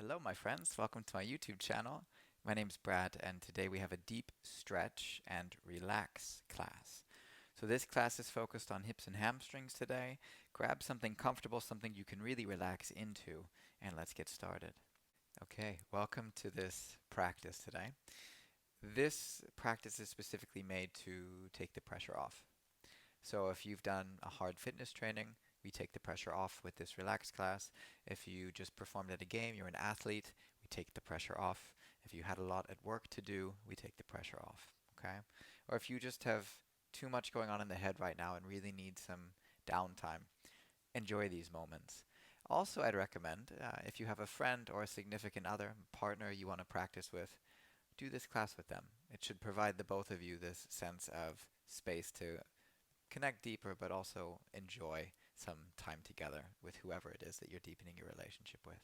Hello, my friends. Welcome to my YouTube channel. My name's Brad, and today we have a deep stretch and relax class. So this class is focused on hips and hamstrings today. Grab something comfortable, something you can really relax into, and let's get started. Okay, welcome to this practice today. This practice is specifically made to take the pressure off. So if you've done a hard fitness training, we take the pressure off with this relax class. If you just performed at a game, you're an athlete, we take the pressure off. If you had a lot at work to do, we take the pressure off. Okay? Or if you just have too much going on in the head right now and really need some downtime, enjoy these moments. Also, I'd recommend if you have a friend or a significant other, partner you want to practice with, do this class with them. It should provide the both of you this sense of space to connect deeper, but also enjoy some time together with whoever it is that you're deepening your relationship with.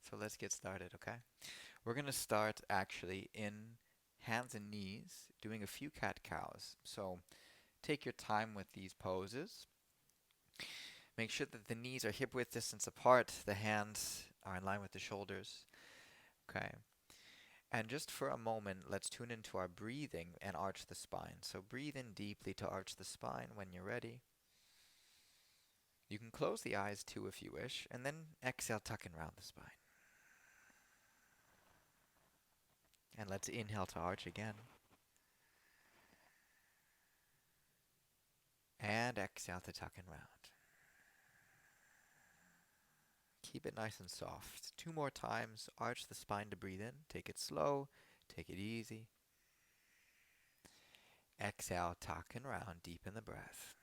So let's get started, okay? We're going to start actually in hands and knees, doing a few cat-cows. So take your time with these poses. Make sure that the knees are hip-width distance apart, the hands are in line with the shoulders, okay? And just for a moment, let's tune into our breathing and arch the spine. So breathe in deeply to arch the spine when you're ready. You can close the eyes too if you wish, and then exhale, tuck and round the spine. And let's inhale to arch again. And exhale to tuck and round. Keep it nice and soft. 2 more times. Arch the spine to breathe in. Take it slow. Take it easy. Exhale, tuck and round. Deepen the breath.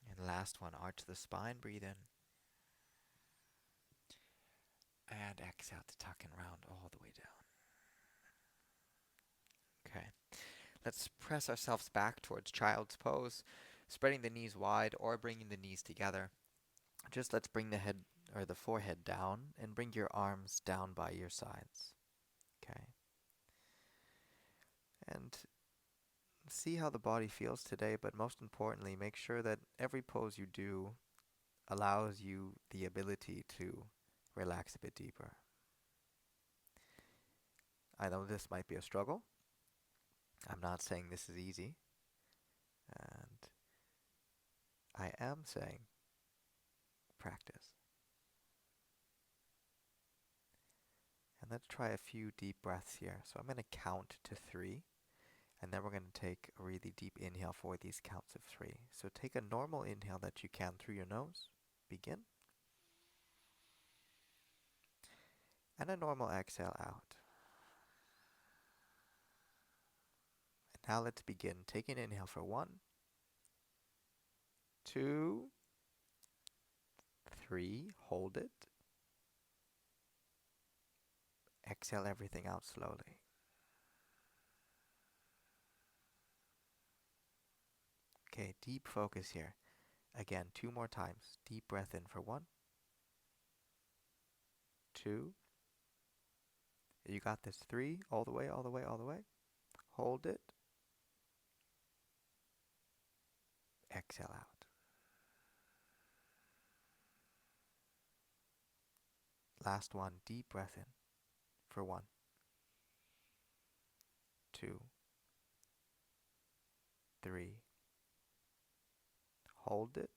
And last one. Arch the spine. Breathe in. And exhale to tuck and round all the way down. Okay. Let's press ourselves back towards child's pose, spreading the knees wide or bringing the knees together. Just let's bring the head or the forehead down and bring your arms down by your sides. Okay. And see how the body feels today, but most importantly, make sure that every pose you do allows you the ability to relax a bit deeper. I know this might be a struggle. I'm not saying this is easy. And I am saying practice. And let's try a few deep breaths here. So I'm going to count to 3. And then we're going to take a really deep inhale for these counts of 3. So take a normal inhale that you can through your nose. Begin. And a normal exhale out. And now let's begin. Take an inhale for 1, 2, 3. Hold it. Exhale everything out slowly. Okay, deep focus here. Again, 2 more times. Deep breath in for 1, 2. You got this. 3. All the way, all the way, all the way. Hold it. Exhale out. Last one. Deep breath in for 1, 2, 3. Hold it.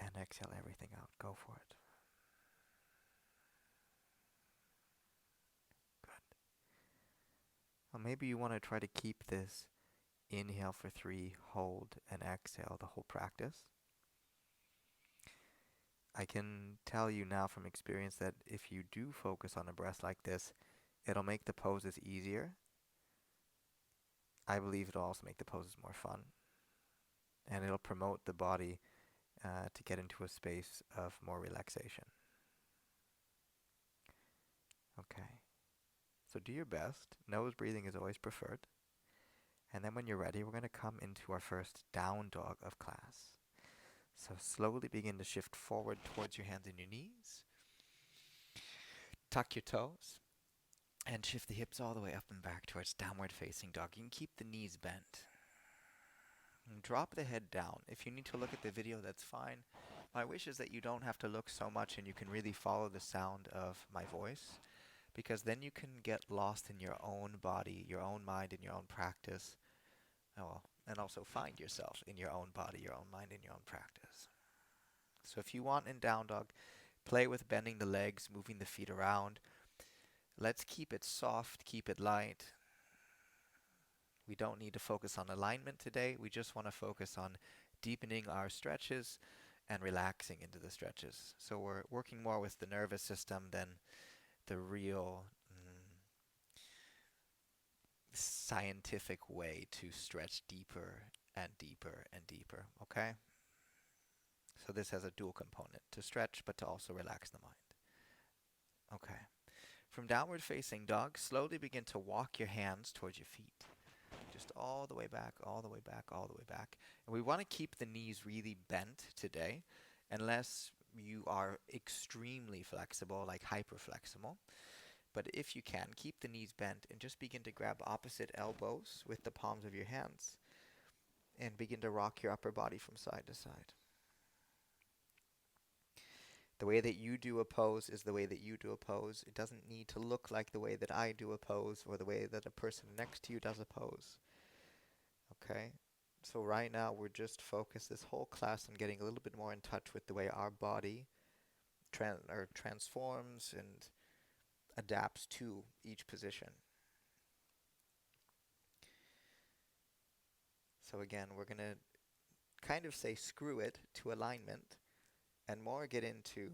And exhale everything out. Go for it. Good. Well, maybe you want to try to keep this inhale for 3, hold, and exhale the whole practice. I can tell you now from experience that if you do focus on a breath like this, it'll make the poses easier. I believe it'll also make the poses more fun. And it'll promote the body to get into a space of more relaxation. Okay. So do your best. Nose breathing is always preferred. And then when you're ready, we're going to come into our first down dog of class. So slowly begin to shift forward towards your hands and your knees. Tuck your toes. And shift the hips all the way up and back towards downward facing dog. You can keep the knees bent. And drop the head down. If you need to look at the video, that's fine. My wish is that you don't have to look so much and you can really follow the sound of my voice, because then you can get lost in your own body, your own mind, and your own practice. Oh, and also find yourself in your own body, your own mind, and your own practice. So if you want in down dog, play with bending the legs, moving the feet around. Let's keep it soft, keep it light. We don't need to focus on alignment today. We just want to focus on deepening our stretches and relaxing into the stretches. So we're working more with the nervous system than the real scientific way to stretch deeper and deeper and deeper, okay? So this has a dual component, to stretch but to also relax the mind. Okay. From downward facing dog, slowly begin to walk your hands towards your feet. Just all the way back, all the way back, all the way back. And we want to keep the knees really bent today, unless you are extremely flexible, like hyper flexible. But if you can, keep the knees bent and just begin to grab opposite elbows with the palms of your hands and begin to rock your upper body from side to side. The way that you do a pose is the way that you do a pose. It doesn't need to look like the way that I do a pose or the way that a person next to you does a pose. Okay? So right now we're just focused this whole class on getting a little bit more in touch with the way our body transforms and adapts to each position. So again, we're going to kind of say screw it to alignment and more get into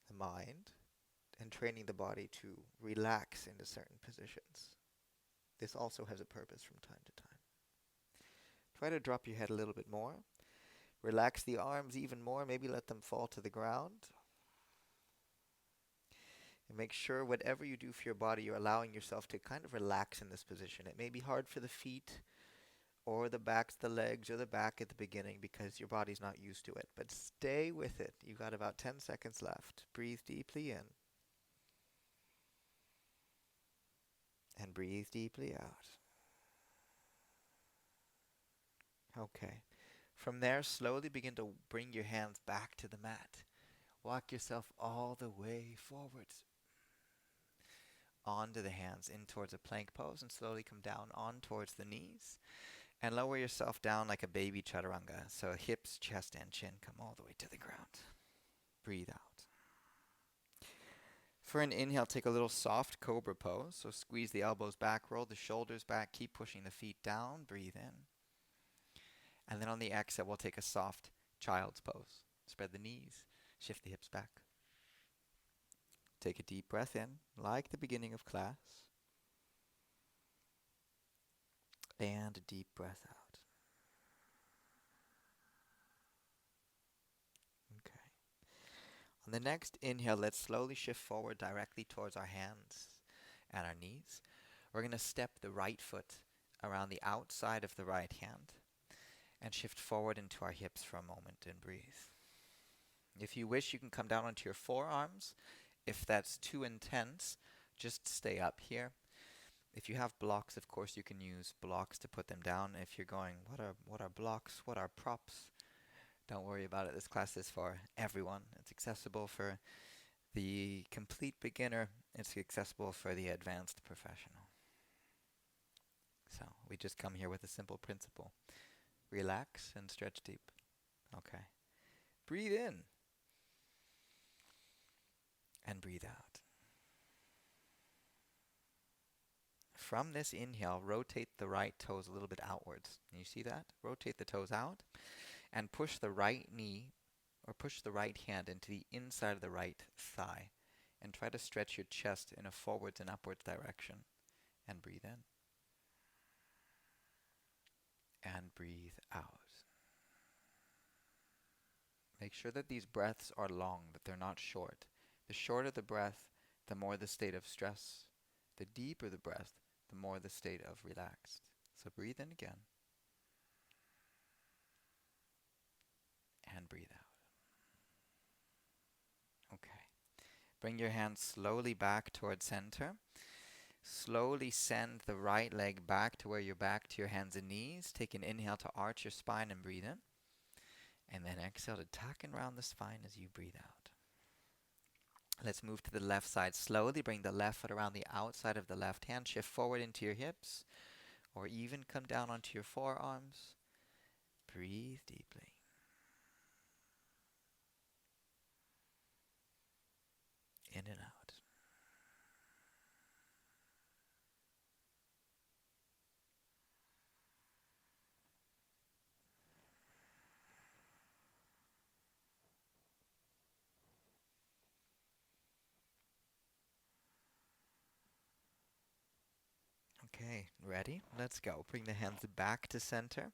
the mind and training the body to relax into certain positions. This also has a purpose from time to time. Try to drop your head a little bit more. Relax the arms even more. Maybe let them fall to the ground. And make sure whatever you do for your body, you're allowing yourself to kind of relax in this position. It may be hard for the feet or the backs, the legs, or the back at the beginning because your body's not used to it. But stay with it. You've got about 10 seconds left. Breathe deeply in. And breathe deeply out. Okay. From there, slowly begin to bring your hands back to the mat. Walk yourself all the way forwards. Onto the hands, in towards a plank pose, and slowly come down on towards the knees. And lower yourself down like a baby chaturanga. So hips, chest, and chin come all the way to the ground. Breathe out. For an inhale, take a little soft cobra pose. So squeeze the elbows back, roll the shoulders back, keep pushing the feet down. Breathe in. And then on the exhale, we'll take a soft child's pose. Spread the knees, shift the hips back. Take a deep breath in, like the beginning of class. And a deep breath out. Okay. On the next inhale, let's slowly shift forward directly towards our hands and our knees. We're going to step the right foot around the outside of the right hand and shift forward into our hips for a moment and breathe. If you wish, you can come down onto your forearms. If that's too intense, just stay up here. If you have blocks, of course, you can use blocks to put them down. If you're going, what are blocks? What are props? Don't worry about it. This class is for everyone. It's accessible for the complete beginner. It's accessible for the advanced professional. So we just come here with a simple principle. Relax and stretch deep. Okay. Breathe in. And breathe out. From this inhale, rotate the right toes a little bit outwards. Can you see that? Rotate the toes out and push the right knee or push the right hand into the inside of the right thigh and try to stretch your chest in a forwards and upwards direction and breathe in and breathe out. Make sure that these breaths are long, that they're not short. The shorter the breath, the more the state of stress. The deeper the breath, the more the state of relaxed. So breathe in again. And breathe out. Okay. Bring your hands slowly back towards center. Slowly send the right leg back to where you're back to your hands and knees. Take an inhale to arch your spine and breathe in. And then exhale to tuck and round the spine as you breathe out. Let's move to the left side. Slowly bring the left foot around the outside of the left hand. Shift forward into your hips, or even come down onto your forearms. Breathe deeply. In and out. Okay, ready? Let's go. Bring the hands back to center.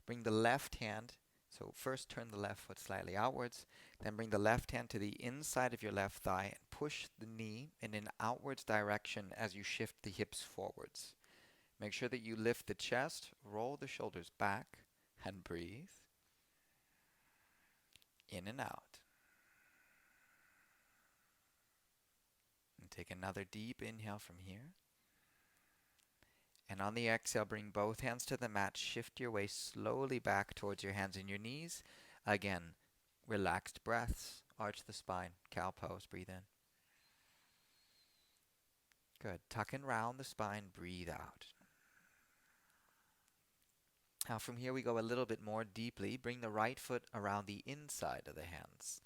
Bring the left hand, so first turn the left foot slightly outwards, then bring the left hand to the inside of your left thigh and push the knee in an outwards direction as you shift the hips forwards. Make sure that you lift the chest, roll the shoulders back, and breathe. In and out. And take another deep inhale from here. And on the exhale, bring both hands to the mat. Shift your waist slowly back towards your hands and your knees. Again, relaxed breaths. Arch the spine. Cow pose. Breathe in. Good. Tuck and round the spine. Breathe out. Now from here we go a little bit more deeply. Bring the right foot around the inside of the hands.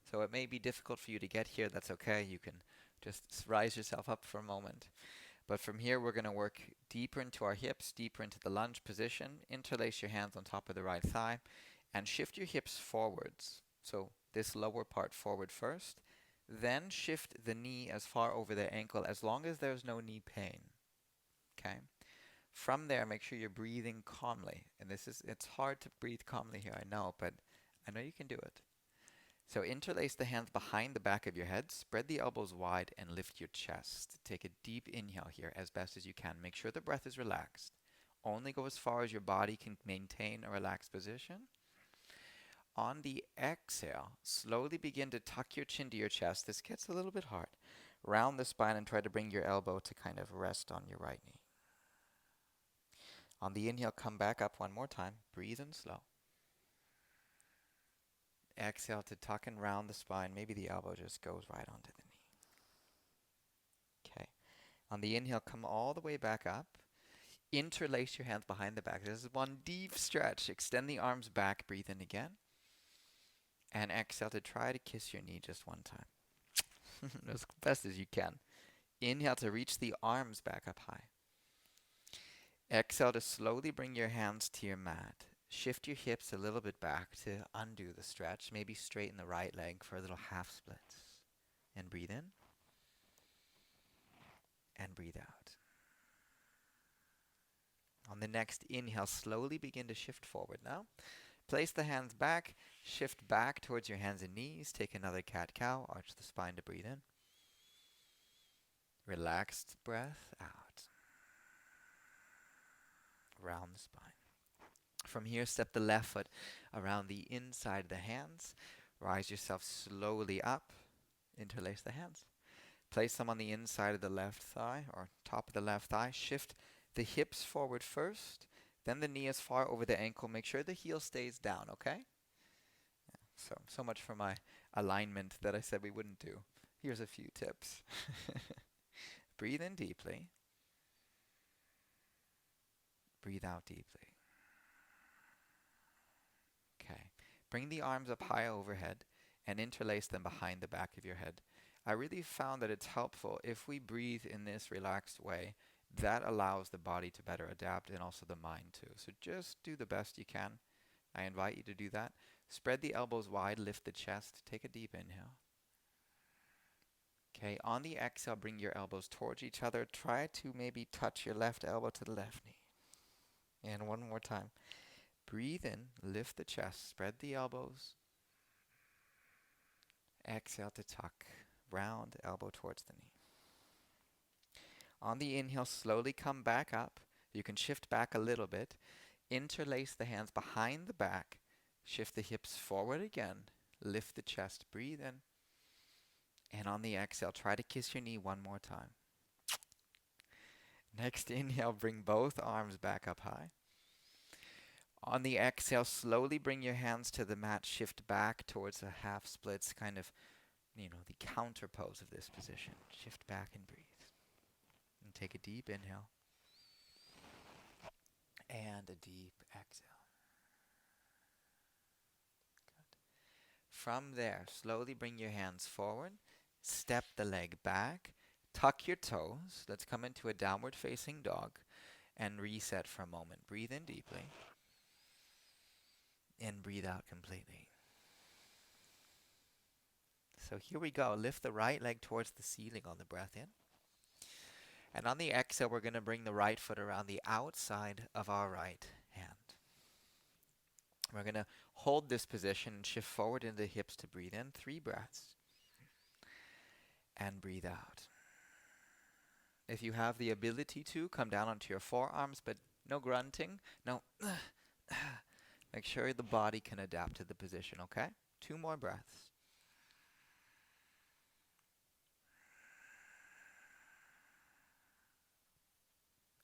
So it may be difficult for you to get here. That's okay. You can just rise yourself up for a moment. But from here, we're going to work deeper into our hips, deeper into the lunge position. Interlace your hands on top of the right thigh and shift your hips forwards. So this lower part forward first. Then shift the knee as far over the ankle as long as there's no knee pain. Okay? From there, make sure you're breathing calmly. And it's hard to breathe calmly here, I know, but I know you can do it. So interlace the hands behind the back of your head, spread the elbows wide, and lift your chest. Take a deep inhale here as best as you can. Make sure the breath is relaxed. Only go as far as your body can maintain a relaxed position. On the exhale, slowly begin to tuck your chin to your chest. This gets a little bit hard. Round the spine and try to bring your elbow to kind of rest on your right knee. On the inhale, come back up one more time. Breathe in slow. Exhale to tuck and round the spine. Maybe the elbow just goes right onto the knee. Okay. On the inhale, come all the way back up. Interlace your hands behind the back. This is one deep stretch. Extend the arms back. Breathe in again. And exhale to try to kiss your knee just one time. As best as you can. Inhale to reach the arms back up high. Exhale to slowly bring your hands to your mat. Shift your hips a little bit back to undo the stretch. Maybe straighten the right leg for a little half splits. And breathe in. And breathe out. On the next inhale, slowly begin to shift forward now. Place the hands back. Shift back towards your hands and knees. Take another cat-cow. Arch the spine to breathe in. Relaxed breath out. Round the spine. From here, step the left foot around the inside of the hands. Rise yourself slowly up. Interlace the hands. Place them on the inside of the left thigh or top of the left thigh. Shift the hips forward first, then the knee as far over the ankle. Make sure the heel stays down, okay? So much for my alignment that I said we wouldn't do. Here's a few tips. Breathe in deeply. Breathe out deeply. Okay. Bring the arms up high overhead and interlace them behind the back of your head. I really found that it's helpful if we breathe in this relaxed way. That allows the body to better adapt and also the mind too. So just do the best you can. I invite you to do that. Spread the elbows wide, lift the chest. Take a deep inhale. Okay, on the exhale, bring your elbows towards each other. Try to maybe touch your left elbow to the left knee. And one more time. Breathe in, lift the chest, spread the elbows. Exhale to tuck, round elbow towards the knee. On the inhale, slowly come back up. You can shift back a little bit. Interlace the hands behind the back. Shift the hips forward again. Lift the chest, breathe in. And on the exhale, try to kiss your knee one more time. Next inhale, bring both arms back up high. On the exhale, slowly bring your hands to the mat, shift back towards a half splits, kind of, the counter pose of this position. Shift back and breathe. And take a deep inhale. And a deep exhale. Good. From there, slowly bring your hands forward, step the leg back, tuck your toes. Let's come into a downward facing dog and reset for a moment. Breathe in deeply and breathe out completely. So here we go. Lift the right leg towards the ceiling on the breath in. And on the exhale, we're going to bring the right foot around the outside of our right hand. We're going to hold this position and shift forward into the hips to breathe in. 3 breaths. And breathe out. If you have the ability to, come down onto your forearms, but no grunting. No. Make sure the body can adapt to the position, okay? 2 more breaths.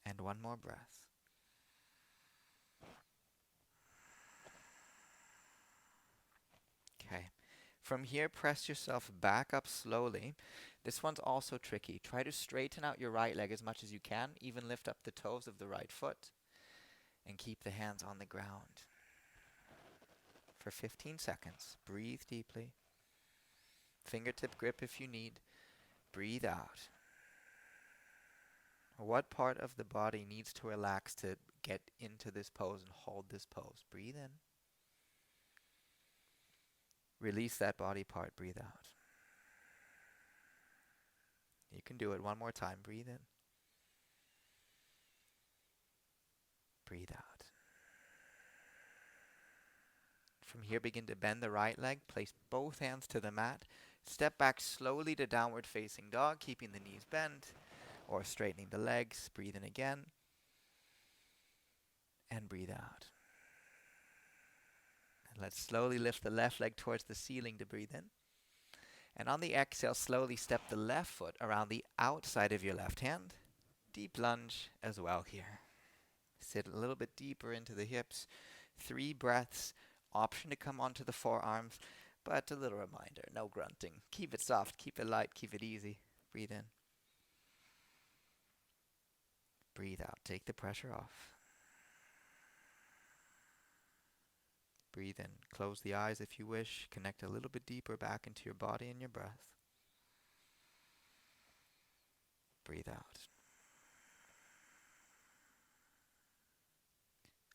And 1 more breath. Okay. From here, press yourself back up slowly. This one's also tricky. Try to straighten out your right leg as much as you can. Even lift up the toes of the right foot. And keep the hands on the ground. For 15 seconds. Breathe deeply. Fingertip grip if you need. Breathe out. What part of the body needs to relax to get into this pose and hold this pose? Breathe in. Release that body part. Breathe out. You can do it 1 more time. Breathe in. Breathe out. From here, begin to bend the right leg. Place both hands to the mat. Step back slowly to downward facing dog, keeping the knees bent or straightening the legs. Breathe in again. And breathe out. And let's slowly lift the left leg towards the ceiling to breathe in. And on the exhale, slowly step the left foot around the outside of your left hand. Deep lunge as well here. Sit a little bit deeper into the hips. 3 breaths. Option to come onto the forearms, but a little reminder, no grunting. Keep it soft, keep it light, keep it easy. Breathe in. Breathe out. Take the pressure off. Breathe in. Close the eyes if you wish. Connect a little bit deeper back into your body and your breath. Breathe out.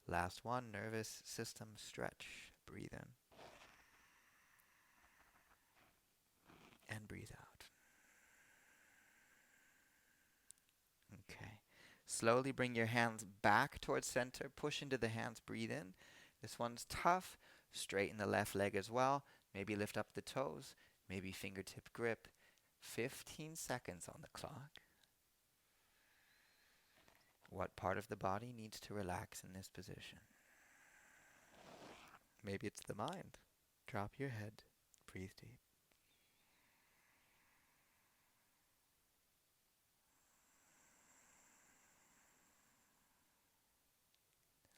Last one, nervous system stretch. Breathe in. And breathe out. Okay. Slowly bring your hands back towards center. Push into the hands. Breathe in. This one's tough. Straighten the left leg as well. Maybe lift up the toes. Maybe fingertip grip. 15 seconds on the clock. What part of the body needs to relax in this position? Maybe it's the mind. Drop your head. Breathe deep.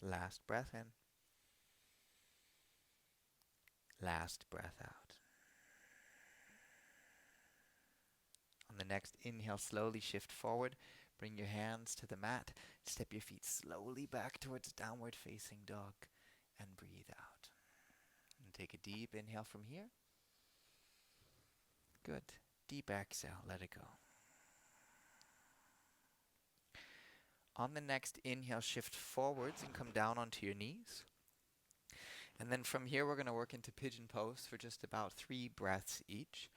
Last breath in. Last breath out. On the next inhale, slowly shift forward. Bring your hands to the mat. Step your feet slowly back towards downward facing dog. And breathe out. And take a deep inhale from here. Good. Deep exhale. Let it go. On the next inhale, shift forwards and come down onto your knees. And then from here, we're going to work into Pigeon Pose for just about 3 breaths each.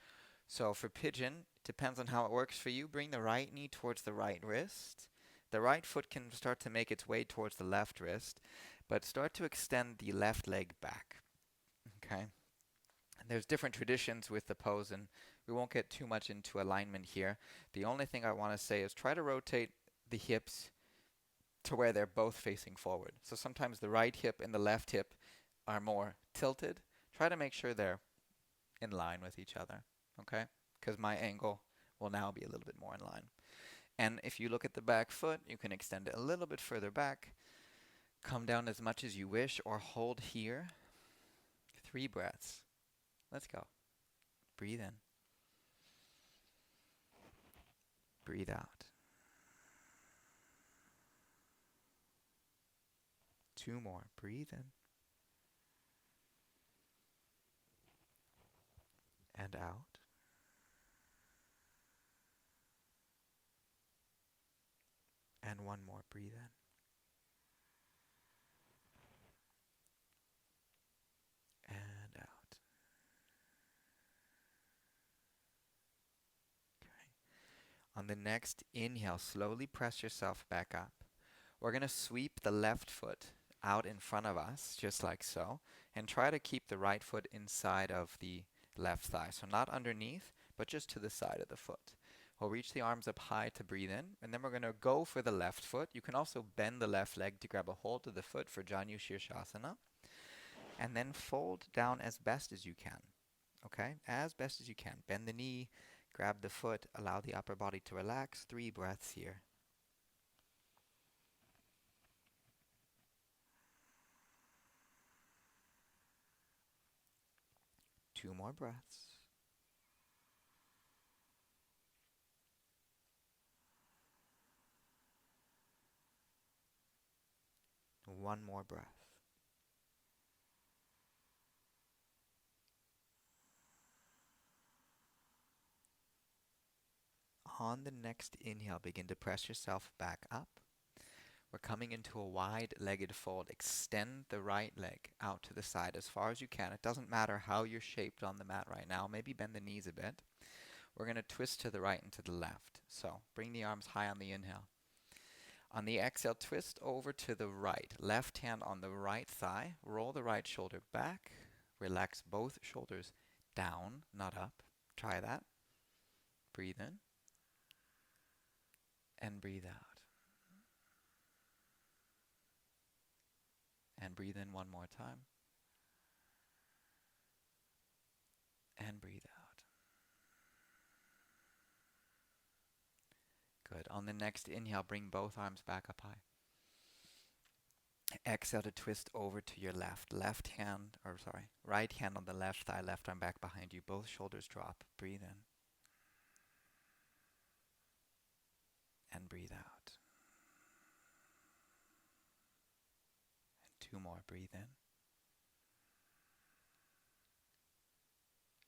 So for Pigeon, depends on how it works for you. Bring the right knee towards the right wrist. The right foot can start to make its way towards the left wrist, but start to extend the left leg back. Okay? And there's different traditions with the pose, and we won't get too much into alignment here. The only thing I want to say is try to rotate the hips to where they're both facing forward. So sometimes the right hip and the left hip are more tilted. Try to make sure they're in line with each other, okay? Because my angle will now be a little bit more in line. And if you look at the back foot, you can extend it a little bit further back. Come down as much as you wish or hold here. 3 breaths. Let's go. Breathe in. Breathe out. 2 more. Breathe in. And out. And 1 more. Breathe in. And out. Okay. On the next inhale, slowly press yourself back up. We're going to sweep the left foot out in front of us, just like so, and try to keep the right foot inside of the left thigh. So not underneath, but just to the side of the foot. We'll reach the arms up high to breathe in, and then we're going to go for the left foot. You can also bend the left leg to grab a hold of the foot for Janu Shirshasana, and then fold down as best as you can. Okay? As best as you can. Bend the knee, grab the foot, allow the upper body to relax. 3 breaths here. 2 more breaths. 1 more breath. On the next inhale, begin to press yourself back up. We're coming into a wide-legged fold. Extend the right leg out to the side as far as you can. It doesn't matter how you're shaped on the mat right now. Maybe bend the knees a bit. We're going to twist to the right and to the left. So bring the arms high on the inhale. On the exhale, twist over to the right. Left hand on the right thigh. Roll the right shoulder back. Relax both shoulders down, not up. Try that. Breathe in. And breathe out. And breathe in 1 more time. And breathe out. Good. On the next inhale, bring both arms back up high. Exhale to twist over to your left. Right hand on the left thigh, left arm back behind you. Both shoulders drop. Breathe in. And breathe out. And 2 more. Breathe in.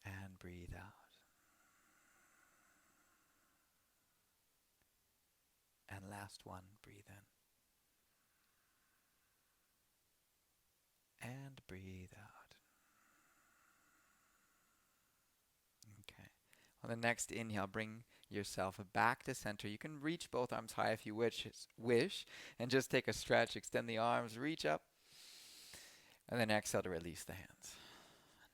And breathe out. And last one. Breathe in. And breathe out. Okay. On the next inhale, bring yourself back to center. You can reach both arms high if you wish, and just take a stretch. Extend the arms, reach up, and then exhale to release the hands.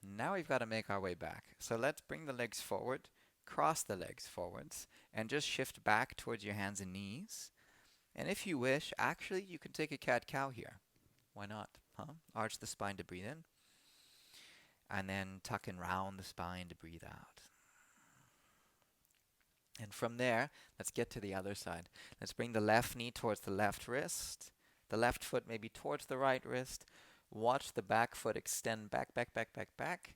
Now we've got to make our way back. So let's bring the legs forward, cross the legs forwards, and just shift back towards your hands and knees. And if you wish, actually, you can take a cat-cow here. Why not? Arch the spine to breathe in, and then tuck and round the spine to breathe out. And from there, let's get to the other side. Let's bring the left knee towards the left wrist, the left foot maybe towards the right wrist. Watch the back foot extend back, back, back, back, back.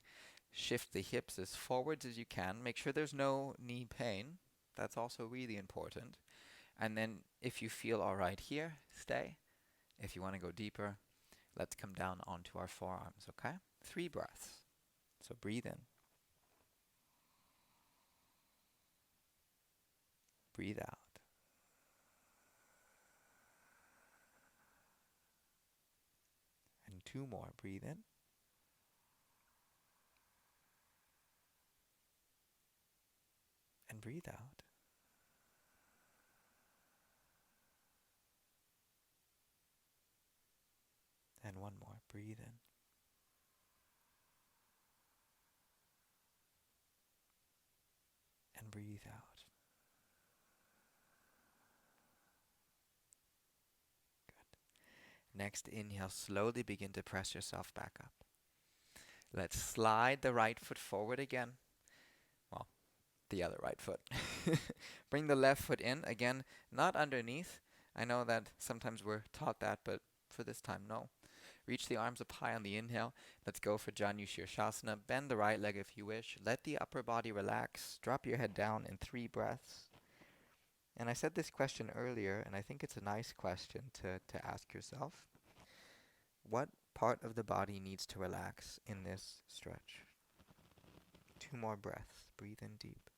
Shift the hips as forwards as you can. Make sure there's no knee pain. That's also really important. And then if you feel all right here, stay. If you want to go deeper, let's come down onto our forearms, okay? 3 breaths. So breathe in. Breathe out. And 2 more. Breathe in. And breathe out. And 1 more. Breathe in. And breathe out. Good. Next inhale, slowly begin to press yourself back up. Let's slide the right foot forward again. Well, the other right foot. Bring the left foot in, again, not underneath. I know that sometimes we're taught that, but for this time, no. Reach the arms up high on the inhale. Let's go for Janu Shavasana. Bend the right leg if you wish. Let the upper body relax. Drop your head down in 3 breaths. And I said this question earlier, and I think it's a nice question to ask yourself. What part of the body needs to relax in this stretch? 2 more breaths. Breathe in deep.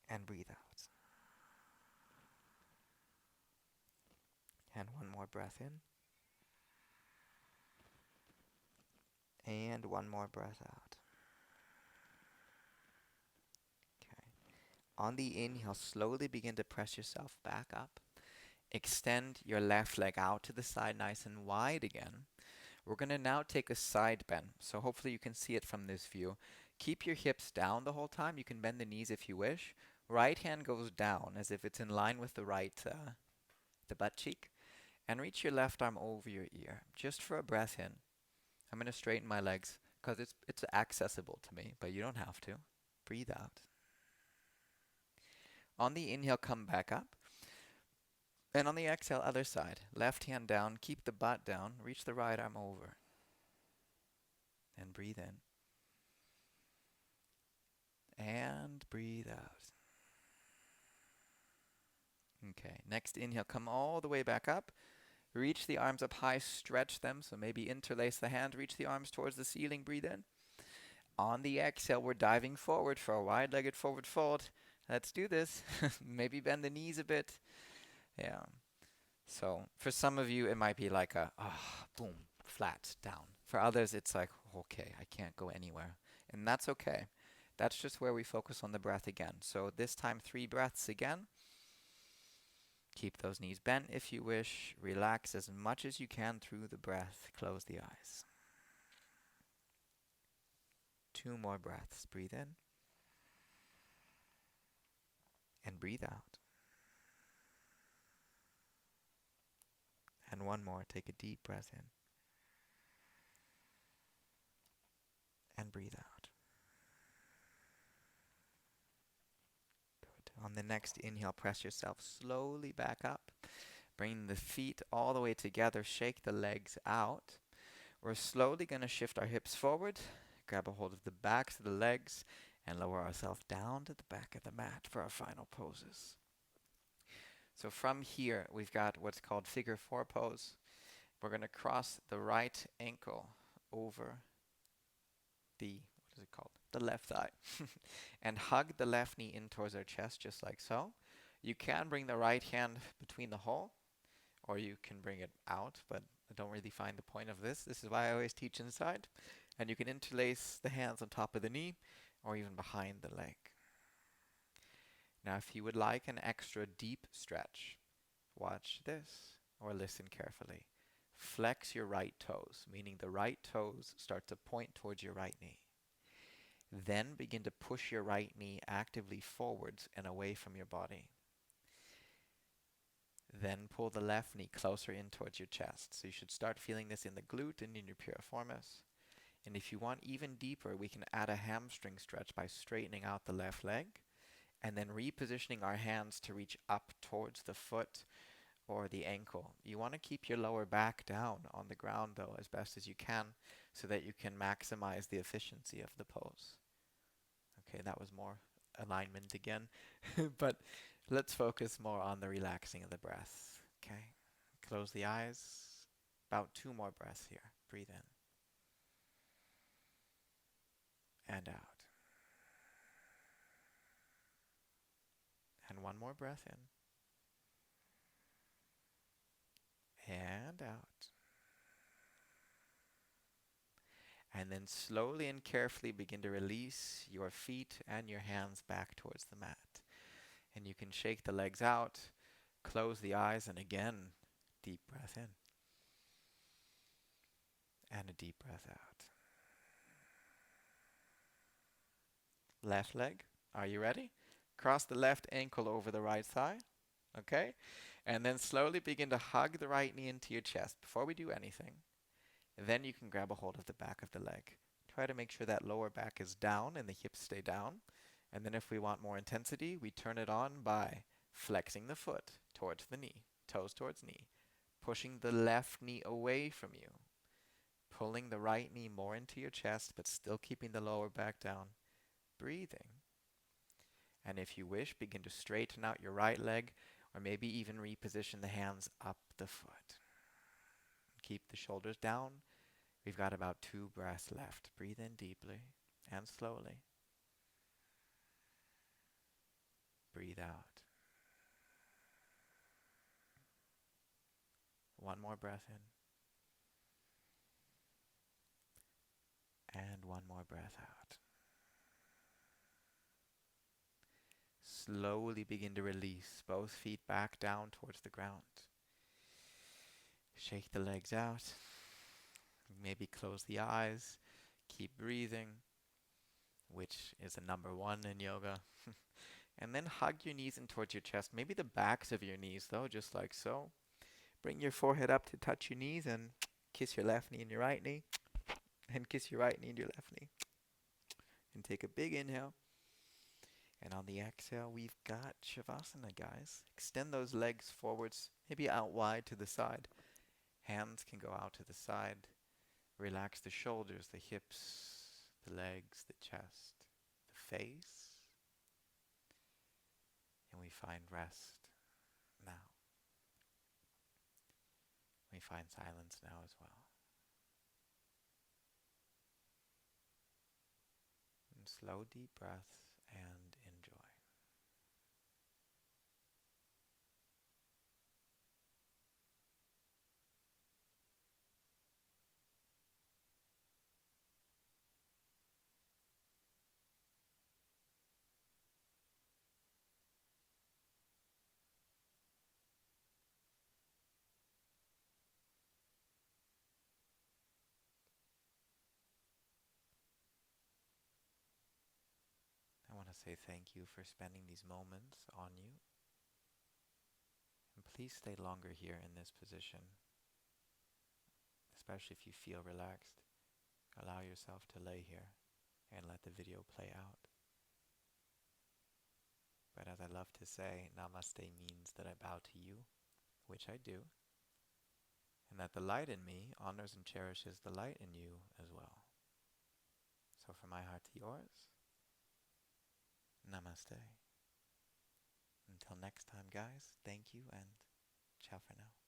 And breathe out. And 1 more breath in. And 1 more breath out. Okay. On the inhale, slowly begin to press yourself back up. Extend your left leg out to the side nice and wide again. We're going to now take a side bend. So hopefully you can see it from this view. Keep your hips down the whole time. You can bend the knees if you wish. Right hand goes down as if it's in line with the right, the butt cheek. And reach your left arm over your ear. Just for a breath in. I'm going to straighten my legs because it's accessible to me, but you don't have to. Breathe out. On the inhale, come back up. And on the exhale, other side. Left hand down, keep the butt down, reach the right arm over. And breathe in. And breathe out. Okay, next inhale, come all the way back up. Reach the arms up high, stretch them, so maybe interlace the hand, reach the arms towards the ceiling, breathe in. On the exhale, we're diving forward for a wide-legged forward fold. Let's do this. Maybe bend the knees a bit. Yeah. So for some of you, it might be like a boom, flat, down. For others, it's like, okay, I can't go anywhere. And that's okay. That's just where we focus on the breath again. So this time, 3 breaths again. Keep those knees bent if you wish. Relax as much as you can through the breath. Close the eyes. 2 more breaths. Breathe in. And breathe out. And 1 more. Take a deep breath in. And breathe out. Good. On the next inhale, press yourself slowly back up. Bring the feet all the way together. Shake the legs out. We're slowly going to shift our hips forward. Grab a hold of the backs of the legs and lower ourselves down to the back of the mat for our final poses. So from here, we've got what's called figure 4 pose. We're going to cross the right ankle over the, what is it called? The left thigh. And hug the left knee in towards our chest, just like so. You can bring the right hand between the hole, or you can bring it out, but I don't really find the point of this. This is why I always teach inside. And you can interlace the hands on top of the knee, or even behind the leg. Now, if you would like an extra deep stretch, watch this, or listen carefully. Flex your right toes, meaning the right toes start to point towards your right knee. Then begin to push your right knee actively forwards and away from your body. Then pull the left knee closer in towards your chest. So you should start feeling this in the glute and in your piriformis. And if you want even deeper, we can add a hamstring stretch by straightening out the left leg and then repositioning our hands to reach up towards the foot or the ankle. You want to keep your lower back down on the ground though as best as you can so that you can maximize the efficiency of the pose. Okay, that was more alignment again, but let's focus more on the relaxing of the breath. Okay, close the eyes. About 2 more breaths here. Breathe in. And out. And 1 more breath in. And out. And then slowly and carefully begin to release your feet and your hands back towards the mat. And you can shake the legs out, close the eyes, and again, deep breath in. And a deep breath out. Left leg, are you ready? Cross the left ankle over the right thigh, okay? And then slowly begin to hug the right knee into your chest before we do anything. Then you can grab a hold of the back of the leg. Try to make sure that lower back is down and the hips stay down. And then if we want more intensity, we turn it on by flexing the foot towards the knee, toes towards knee, pushing the left knee away from you, pulling the right knee more into your chest, but still keeping the lower back down, breathing. And if you wish, begin to straighten out your right leg, or maybe even reposition the hands up the foot. Keep the shoulders down. We've got about 2 breaths left. Breathe in deeply and slowly. Breathe out. One more breath in. And one more breath out. Slowly begin to release both feet back down towards the ground. Shake the legs out. Maybe close the eyes. Keep breathing, which is a number 1 in yoga. And then hug your knees in towards your chest. Maybe the backs of your knees though, just like so. Bring your forehead up to touch your knees and kiss your left knee and your right knee. And kiss your right knee and your left knee. And take a big inhale. And on the exhale, we've got Shavasana, guys. Extend those legs forwards, maybe out wide to the side. Hands can go out to the side. Relax the shoulders, the hips, the legs, the chest, the face. And we find rest now. We find silence now as well. And slow, deep breaths and enjoy. I want to say thank you for spending these moments on you. And please stay longer here in this position, especially if you feel relaxed. Allow yourself to lay here and let the video play out. But as I love to say, namaste means that I bow to you, which I do, and that the light in me honors and cherishes the light in you as well. So from my heart to yours, namaste. Until next time, guys, thank you and ciao for now.